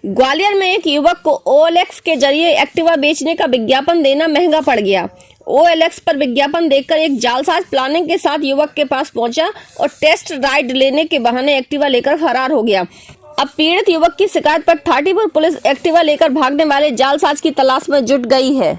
ग्वालियर में एक युवक को OLX के जरिए एक्टिवा बेचने का विज्ञापन देना महंगा पड़ गया। OLX पर विज्ञापन देखकर एक जालसाज प्लानिंग के साथ युवक के पास पहुंचा और टेस्ट राइड लेने के बहाने एक्टिवा लेकर फरार हो गया। अब पीड़ित युवक की शिकायत पर थाटीपुर पुलिस एक्टिवा लेकर भागने वाले जालसाज की तलाश में जुट गई है।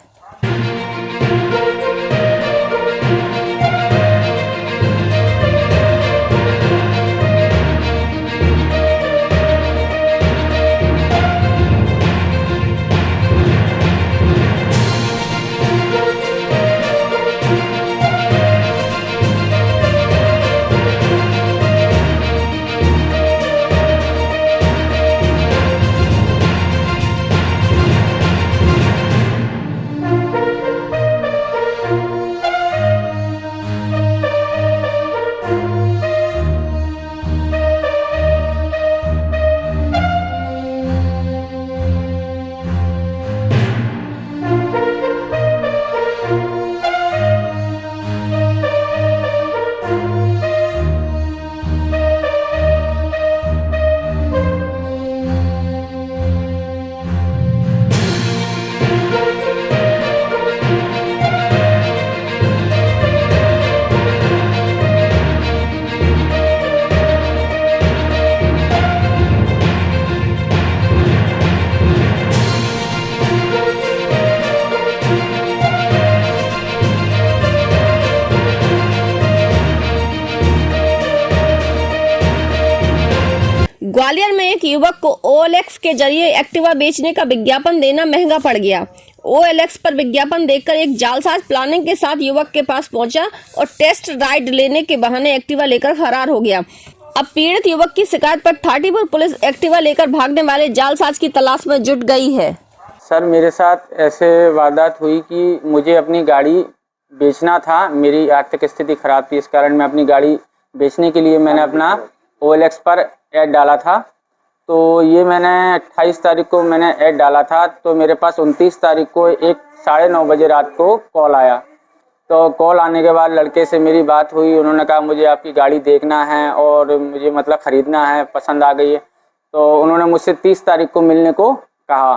ग्वालियर में एक युवक को OLX के जरिए एक्टिवा बेचने का विज्ञापन देना महंगा पड़ गया। OLX पर विज्ञापन देखकर एक जालसाज प्लानिंग के साथ युवक के पास पहुंचा और टेस्ट राइड लेने के बहाने एक्टिवा लेकर फरार हो गया। अब पीड़ित युवक की शिकायत पर थाटीपुर पुलिस एक्टिवा लेकर भागने वाले जालसाज की तलाश में जुट गई है। सर, मेरे साथ ऐसे वारदात हुई कि मुझे अपनी गाड़ी बेचना था। मेरी आर्थिक स्थिति खराब थी, इस कारण मैं अपनी गाड़ी बेचने के लिए मैंने अपना OLX पर ऐड डाला था। तो ये मैंने 28 तारीख को मैंने ऐड डाला था, तो मेरे पास 29 तारीख को 9:30 बजे रात को कॉल आया। तो कॉल आने के बाद लड़के से मेरी बात हुई। उन्होंने कहा मुझे आपकी गाड़ी देखना है और मुझे मतलब ख़रीदना है, पसंद आ गई है। तो उन्होंने मुझसे 30 तारीख को मिलने को कहा।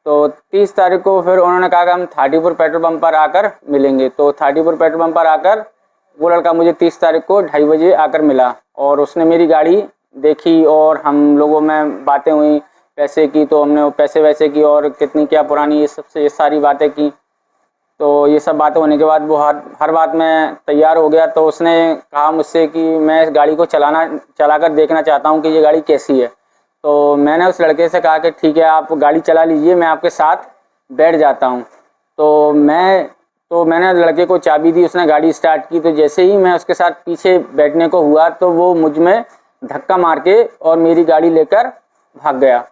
तो 30 तारीख को फिर उन्होंने कहा कि हम थाटीपुर पेट्रोल पंप पर आकर मिलेंगे। तो थाटीपुर पेट्रोल पंप पर आकर वो लड़का मुझे 30 तारीख को 2:30 बजे आकर मिला और उसने मेरी गाड़ी देखी और हम लोगों में बातें हुई पैसे की। तो हमने वो पैसे वैसे की और कितनी क्या पुरानी ये सारी बातें की। तो ये सब बातें होने के बाद वो हर बात में तैयार हो गया। तो उसने कहा मुझसे कि मैं इस गाड़ी को चलाकर देखना चाहता हूँ कि ये गाड़ी कैसी है। तो मैंने उस लड़के से कहा कि ठीक है, आप गाड़ी चला लीजिए, मैं आपके साथ बैठ जाता हूँ। तो मैंने लड़के को चाबी दी, उसने गाड़ी स्टार्ट की। तो जैसे ही मैं उसके साथ पीछे बैठने को हुआ तो वो मुझ में धक्का मार के और मेरी गाड़ी लेकर भाग गया।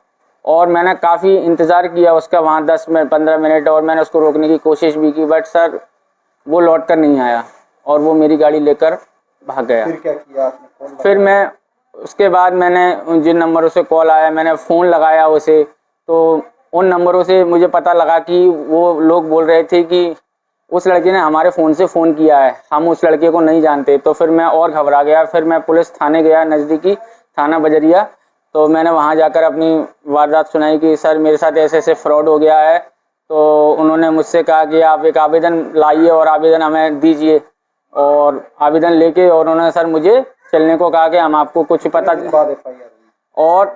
और मैंने काफ़ी इंतज़ार किया उसका वहाँ 10-15 मिनट, और मैंने उसको रोकने की कोशिश भी की, बट सर वो लौट कर नहीं आया और वो मेरी गाड़ी लेकर भाग गया। फिर क्या किया आपने? फिर मैं उसके बाद मैंने जिन नंबरों से कॉल आया मैंने फ़ोन लगाया उसे। तो उन नंबरों से मुझे पता लगा कि वो लोग बोल रहे थे कि उस लड़के ने हमारे फ़ोन से फ़ोन किया है, हम उस लड़के को नहीं जानते। तो फिर मैं और घबरा गया। फिर मैं पुलिस थाने गया, नज़दीकी थाना बजरिया। तो मैंने वहाँ जाकर अपनी वारदात सुनाई कि सर मेरे साथ ऐसे ऐसे फ्रॉड हो गया है। तो उन्होंने मुझसे कहा कि आप एक आवेदन लाइए और आवेदन हमें दीजिए। और आवेदन लेके और उन्होंने सर मुझे चलने को कहा कि हम आपको कुछ पता और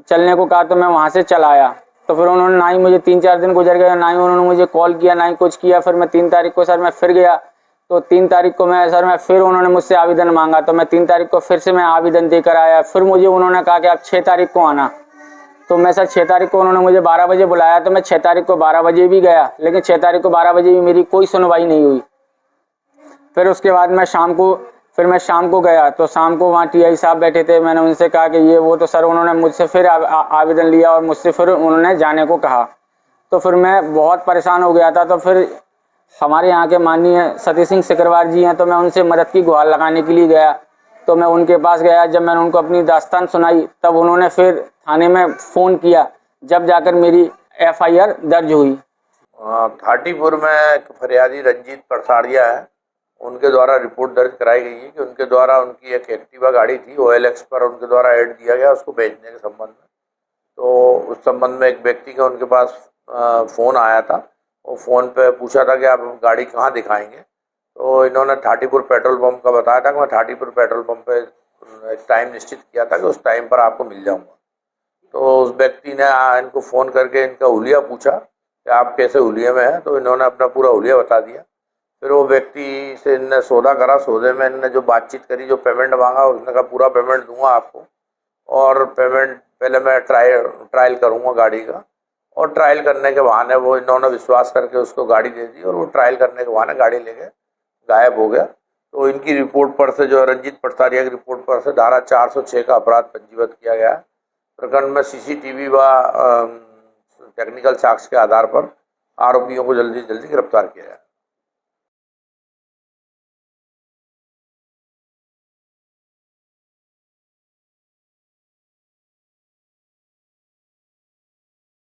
चलने को कहा। तो मैं वहाँ से चला आया। तो फिर उन्होंने ना ही मुझे 3-4 दिन गुजर गए, ना ही उन्होंने मुझे कॉल किया, ना ही कुछ किया। फिर मैं 3 तारीख को सर मैं फिर गया। तो 3 तारीख को मैं फिर उन्होंने मुझसे आवेदन मांगा। तो मैं 3 तारीख को फिर से मैं आवेदन देकर आया। फिर मुझे उन्होंने कहा कि आप 6 तारीख को आना। तो मैं सर 6 तारीख को उन्होंने मुझे 12 बजे बुलाया। तो मैं 6 तारीख को 12 बजे भी गया, लेकिन 6 तारीख को 12 बजे भी मेरी कोई सुनवाई नहीं हुई। फिर उसके बाद मैं शाम को गया। तो शाम को वहाँ TI साहब बैठे थे। मैंने उनसे कहा कि ये वो। तो सर उन्होंने मुझसे फिर आवेदन लिया और मुझसे फिर उन्होंने जाने को कहा। तो फिर मैं बहुत परेशान हो गया था। तो फिर हमारे यहाँ के माननीय सतीश सिंह सिकरवार जी हैं, तो मैं उनसे मदद की गुहार लगाने के लिए गया। तो मैं उनके पास गया। जब मैंने उनको अपनी दास्तान सुनाई तब उन्होंने फिर थाने में फ़ोन किया, जब जाकर मेरी FIR दर्ज हुई। थाटीपुर में एक फरियादी रंजीत परसाड़िया है, उनके द्वारा रिपोर्ट दर्ज कराई गई है कि उनके द्वारा उनकी एक एक्टिवा गाड़ी थी, OLX पर उनके द्वारा ऐड दिया गया उसको बेचने के संबंध में। तो उस संबंध में एक व्यक्ति का उनके पास फ़ोन आया था। वो फ़ोन पे पूछा था कि आप गाड़ी कहाँ दिखाएंगे, तो इन्होंने थाटीपुर पेट्रोल पंप का बताया था कि मैं थाटीपुर पेट्रोल पंप पे एक टाइम निश्चित किया था कि उस टाइम पर आपको मिल जाऊंगा। तो उस व्यक्ति ने इनको फ़ोन करके इनका हुलिया पूछा कि आप कैसे हुलिये में हैं, तो इन्होंने अपना पूरा हुलिया बता दिया। फिर वो व्यक्ति से इनने सौदा करा, सौदे में इनने जो बातचीत करी, जो पेमेंट मांगा, उसने कहा पूरा पेमेंट दूंगा आपको, और पेमेंट पहले मैं ट्रायल करूंगा गाड़ी का। और ट्रायल करने के बहाने वो इन्होंने विश्वास करके उसको गाड़ी दे दी, और वो ट्रायल करने के बहाने गाड़ी लेके गायब हो गया। तो इनकी रिपोर्ट पर से, जो रंजीत पटसारिया की रिपोर्ट पर से, धारा 406 का अपराध पंजीबद्ध किया गया है। प्रकरण में सीसीटीवी व टेक्निकल साक्ष्य के आधार पर आरोपियों को जल्दी से जल्दी गिरफ्तार किया जाए।